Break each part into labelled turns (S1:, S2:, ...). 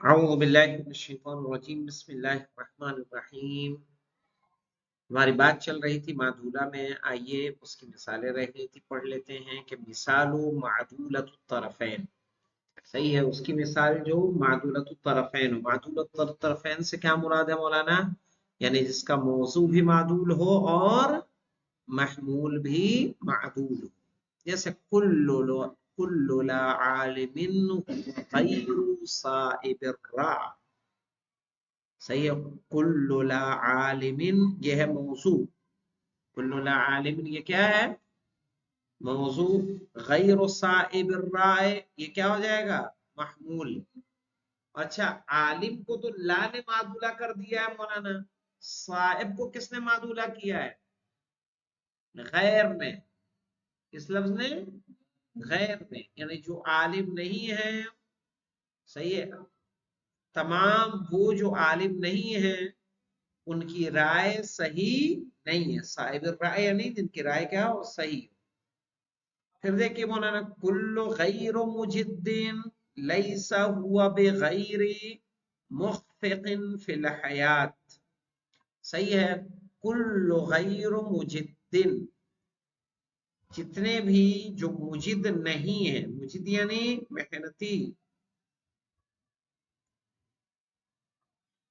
S1: اعوذ باللہ من الشیطان الرجیم بسم اللہ الرحمن الرحیم۔ ہماری بات چل رہی تھی معدولہ میں، آئیے اس کی مثالیں رہ گئی تھی، پڑھ لیتے ہیں کہ مثال معدولۃ الطرفین، صحیح ہے اس کی مثال جو معدولۃ الطرفین ہو۔ معدولۃ الطرفین سے کیا مراد ہے مولانا؟ یعنی جس کا موضوع بھی معدول ہو اور محمول بھی معدول ہو، جیسے کل لا عالم غیر صائب الراء، صحیح ہے۔ کل لا عالم یہ ہے موضوع، کل لا عالم یہ کیا ہے؟ موضوع۔ غیر صائب الراء یہ کیا ہو جائے گا؟ محمول۔ اچھا، عالم کو تو لا نے معدولہ کر دیا ہے مولانا، صائب کو کس نے معدولہ کیا ہے؟ غیر نے، اس لفظ نے غیر نے، یعنی جو عالم نہیں ہے، صحیح ہے، تمام وہ جو عالم نہیں ہے ان کی رائے صحیح نہیں ہے، صاحب رائے یعنی جن کی رائے کیا ہو؟ صحیح ہو۔ پھر دیکھیے مولانا، کل غیر مجد لیس ہوا بغیر مخفق فی الحیات، صحیح ہے۔ کل غیر مجد، جتنے بھی جو مجد نہیں ہے، مجد یعنی محنتی،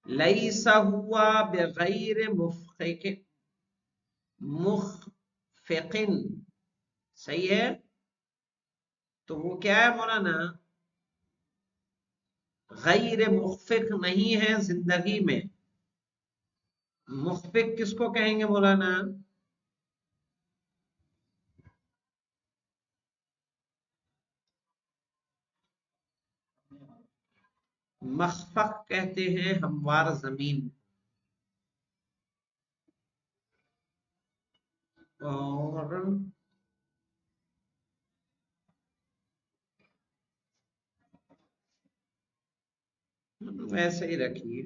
S1: لیس ہوا بغیر مخفقن، صحیح ہے، تو وہ کیا ہے مولانا؟ غیر مخفق نہیں ہے زندگی میں۔ مخفق کس کو کہیں گے مولانا؟ مخفق کہتے ہیں ہموار زمین، اور ویسے ہی رکھیے،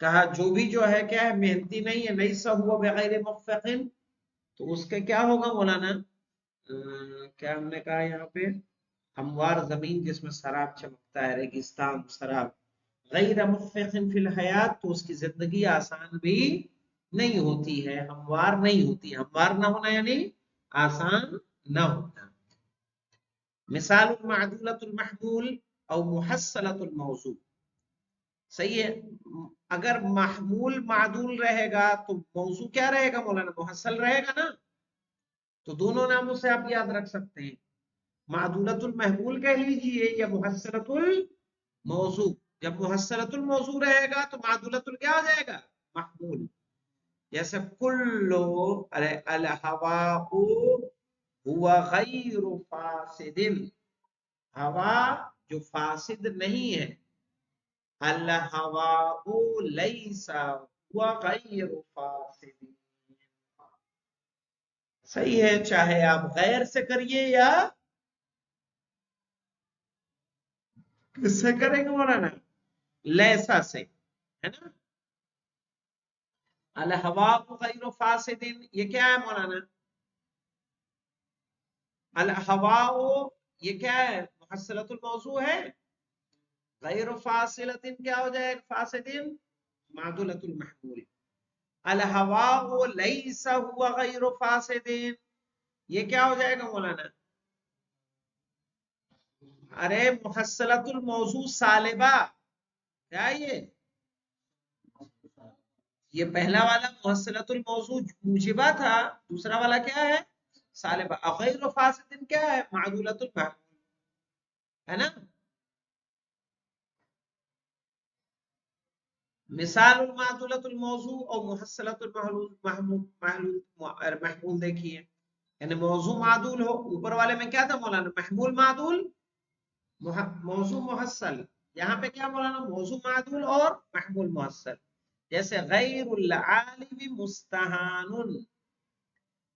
S1: کہا جو بھی جو ہے کیا ہے؟ محنتی نہیں ہے، لیس ہوا بغیر مخفقن، تو اس کے کیا ہوگا مولانا؟ کیا ہم نے کہا یہاں پہ؟ ہموار زمین جس میں سراب چمکتا ہے، ریگستان سراب، غیر مخفق فی الحیات، تو اس کی زندگی آسان بھی نہیں ہوتی ہے، ہموار نہیں ہوتی۔ ہموار نہ ہونا یعنی آسان نہ ہونا۔ مثال معدولۃ المحمول او محصلۃ الموضوع، صحیح ہے۔ اگر محمول معدول رہے گا تو موضوع کیا رہے گا مولانا؟ محصل رہے گا نا، تو دونوں ناموں سے آپ یاد رکھ سکتے ہیں، معدولۃ المحمول کہہ لیجئے یا محصلۃ الموضوع۔ جب محصلۃ الموضوع رہے گا تو معدولۃ کیا ہو جائے گا؟ محمول۔ جیسے کلو، ارے الہواء ہوا غیر فاسد، ہوا جو فاسد نہیں ہے، الہواء لیس ہوا غیر فاسد، صحیح ہے، چاہے آپ غیر سے کریے یا کس سے کریں گے مولانا؟ لیسا سے، ہے نا۔ الہواء غیر فاسد یہ کیا ہے مولانا؟ الہواء یہ کیا ہے؟ محصلۃ الموضوع ہے، غیر فاصلۃ کیا ہو جائے؟ فاسد، معدولۃ المحمول۔ الہواء لیس ہوا غیر فاسد یہ کیا ہو جائے گا مولانا؟ ارے محصلۃ الموضوع سالبہ، کیا یہ پہلا والا محصلۃ الموضوع موجبہ تھا، دوسرا والا کیا ہے؟ سالبہ۔ غیر فاسد کیا ہے؟ معدولۃ المحمول، ہے نا۔ مثال المعدولۃ الموضوع اور محصلۃ محمول دیکھیے، یعنی موضوع معدول ہو، اوپر والے میں کیا تھا مولانا؟ محمول معدول، موضوع محصل، یہاں پہ کیا مولانا؟ موضوع معدول اور محمول محصل۔ جیسے غیر العالم مستحان،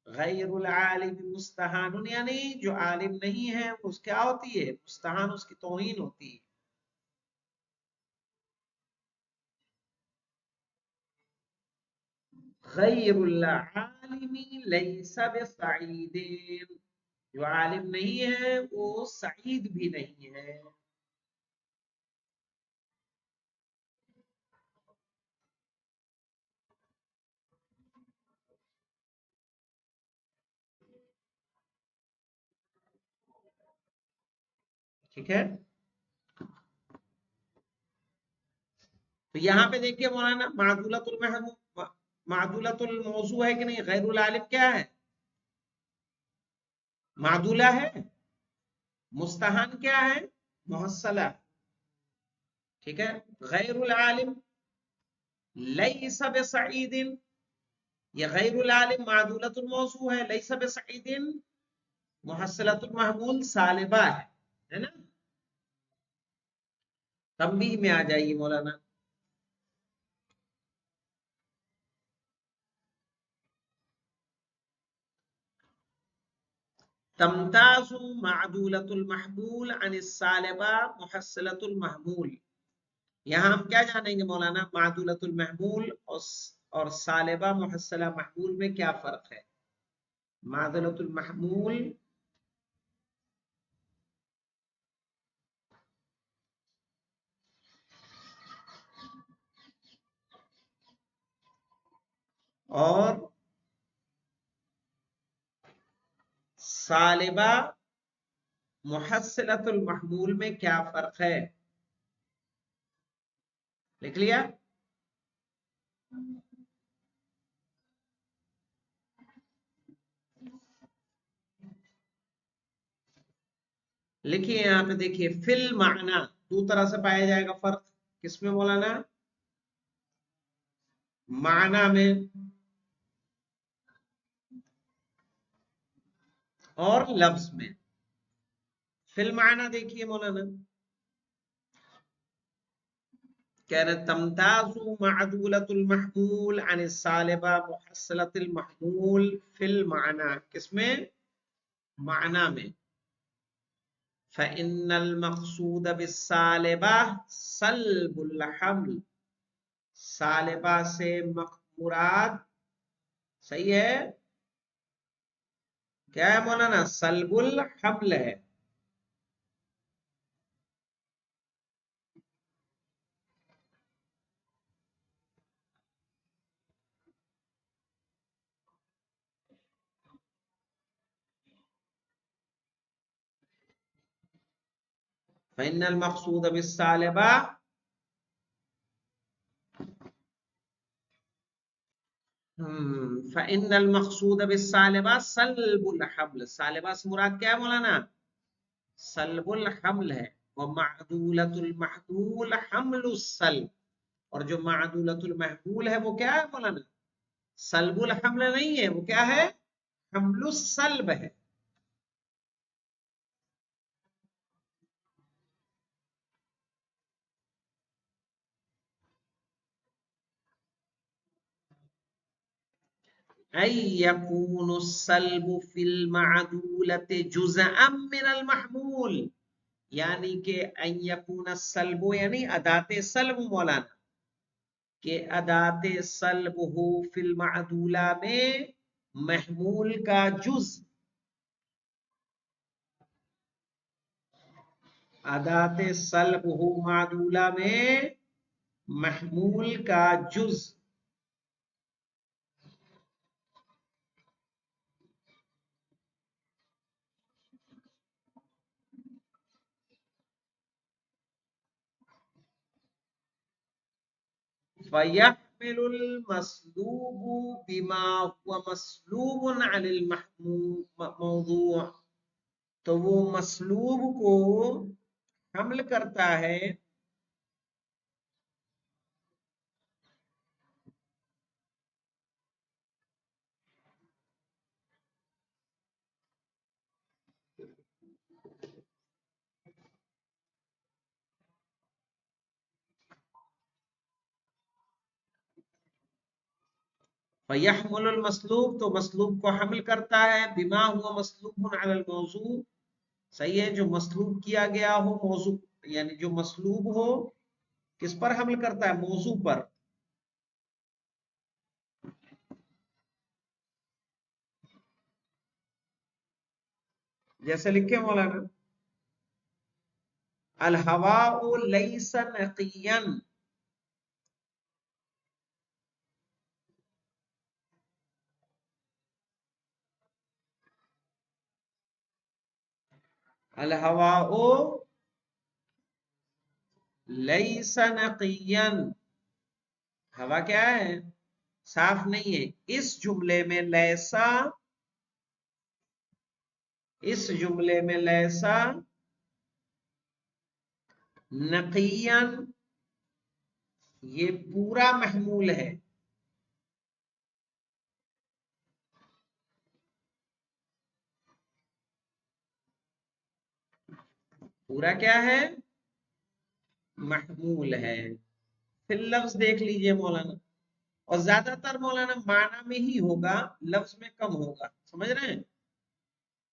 S1: غیر العالم مستحان یعنی جو عالم نہیں ہے اس کیا ہوتی ہے؟ مستحان، اس کی توہین ہوتی ہے۔ غیر العالم لیس بسعید، جو عالم نہیں ہے وہ سعید بھی نہیں ہے۔ ٹھیک ہے، تو یہاں پہ دیکھیے مولانا معدولت المحمول، معدولت الموضوع ہے کہ نہیں، غیر العالم کیا ہے، معدولہ ہے، مستحان کیا ہے، محصلہ، ٹھیک ہے، غیر العالم لیس بسعید، یہ غیر العالم معدولت الموضوع ہے، لیس بسعید محصلت المحمول سالبہ ہے نا، تنبیہ میں آ جائیے مولانا، تمتاز معدولت المحمول عن السالبہ محصلت المحمول، یہاں ہم کیا جانیں گے مولانا، معدولت المحمول اور سالبہ محصلہ محمول میں کیا فرق ہے، معدولت المحمول اور سالبہ محصلت المحمول میں کیا فرق ہے، لکھ لیا، لکھیے یہاں پہ دیکھیے، فی المعنی دو طرح سے پایا جائے گا فرق، کس میں مولانا، معنی میں اور لفظ میں، فی المعنی دیکھیے مولانا، کہہ رہے تمتاز معدولت المحمول عن السالبہ محصلت المحمول فی المعنی، کس میں، معنی میں، فإن المقصود بالسالبہ سلب الحمل، سالبہ سے مراد صحیح ہے کیا ہے مولانا، سلب الحمل ہے، فإن المقصود بالسالبہ فإن المقصود بالسالبہ سلب الحمل، سالبہ سے مراد کیا ہے مولانا، سلب الحمل ہے، ومعدولت المحمول حمل السلب، اور جو معدولت المحمول ہے وہ کیا ہے مولانا، سلب الحمل نہیں ہے، وہ کیا ہے، حمل السلب ہے، أن يكون السلب في المعدولة جزءا من المحمول، یعنی کہ ان یکون السلب یعنی ادات سلب مولانا، کہ ادات سلب ہو فی المعدولہ میں محمول کا جز، ادات سلب ہو معدولہ میں محمول کا جز، فَيَحْمِلُ الْمَسْلُوبُ بِمَا هُوَ مَسْلُوبٌ عَنِ الْمَوْضُوعِ، تو وہ مسلوب کو حمل کرتا ہے، فَيَحْمُلُ المسلوب تو مسلوب کو حمل کرتا ہے، بما ہوا مسلوب علی الموضوع، صحیح ہے، جو مسلوب کیا گیا ہو موضوع، یعنی جو مسلوب ہو کس پر حمل کرتا ہے، موضوع پر، جیسے لکھے مولانا، الہواء لیس نقیا، الہواء ليس نقيا، ہوا کیا ہے؟ صاف نہیں ہے. اس جملے میں لیسا، اس جملے میں لیسا نقیا، یہ پورا محمول ہے. پورا کیا ہے؟ محمول ہے. پھر لفظ دیکھ لیجئے مولانا، اور زیادہ تر مولانا معنی میں ہی ہوگا، لفظ میں کم ہوگا. سمجھ رہے ہیں؟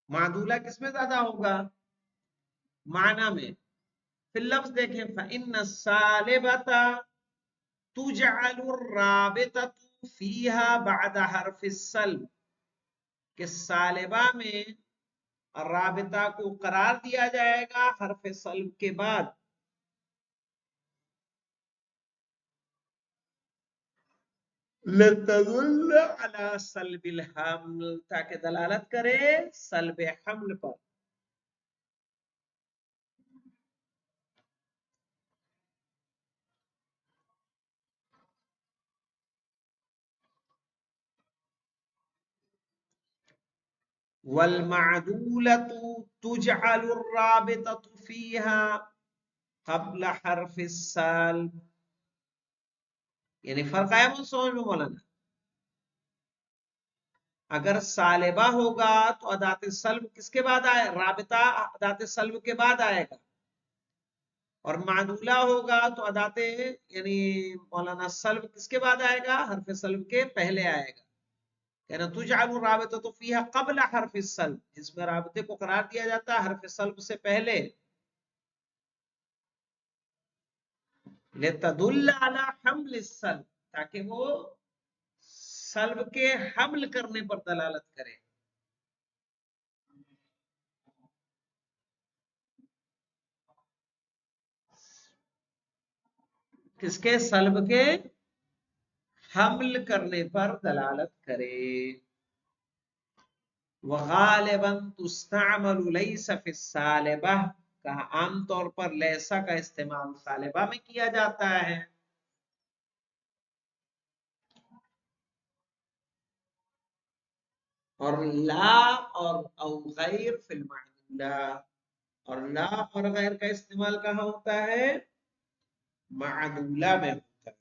S1: معدولہ کس میں زیادہ ہوگا؟ معنی میں. پھر لفظ دیکھیں، فَإِنَّ السَّالِبَةَ تُجْعَلُ الرَّابِطَةُ فِيهَا بَعْدَ حرف السلب، کہ سالبہ میں رابطہ کو قرار دیا جائے گا حرف سلب کے بعد. لتدل على سلب الحمل، تاکہ دلالت کرے سلب حمل پر. والمعدولة تجعل الرابطة فيها قبل حرف السالب. یعنی فرق آیا من سمجھ میں مولانا؟ اگر سالبہ ہوگا تو ادات سلب کس کے بعد آئے؟ رابطہ ادات سلب کے بعد آئے گا. اور معدولہ ہوگا تو ادات یعنی مولانا سلب کس کے بعد آئے گا؟ حرف سلب کے پہلے آئے گا. کہنا تجعل الرابطة فيها قبل حرف السلب، جس میں رابطے کو قرار دیا جاتا ہے حرف سلب سے پہلے. لتدل على حمل السلب، تاکہ وہ سلب کے حمل کرنے پر دلالت کرے. کس کے؟ سلب کے حمل کرنے پر دلالت کرے. وغالباً تستعمل ليس في السالبہ، کہا عام طور پر لیسا کا استعمال سالبہ میں کیا جاتا ہے. اور لا اور او غیر فی المعدولہ، اور لا اور غیر کا استعمال کہاں ہوتا ہے؟ معدولہ میں ہوتا ہے.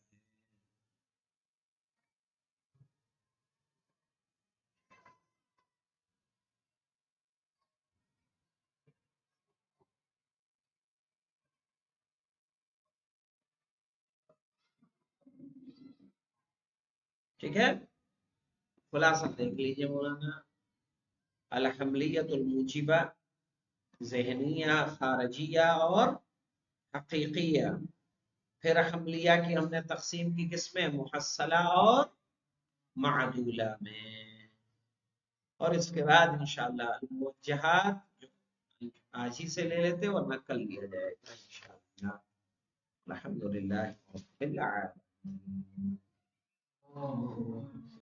S1: ٹھیک ہے، خلاصہ دیکھ لیجیے مولانا. الحملیت الموجبہ، ذہنیہ، خارجیہ اور حقیقیہ. پھر حملیہ کی ہم نے تقسیم کی کس میں؟ محصلہ اور معدولہ میں. اور اس کے بعد انشاءاللہ الموجہات جو آج ہی سے لے لیتے ورنہ کل لیا جائے گا انشاءاللہ. الحمدللہ رب العالمین.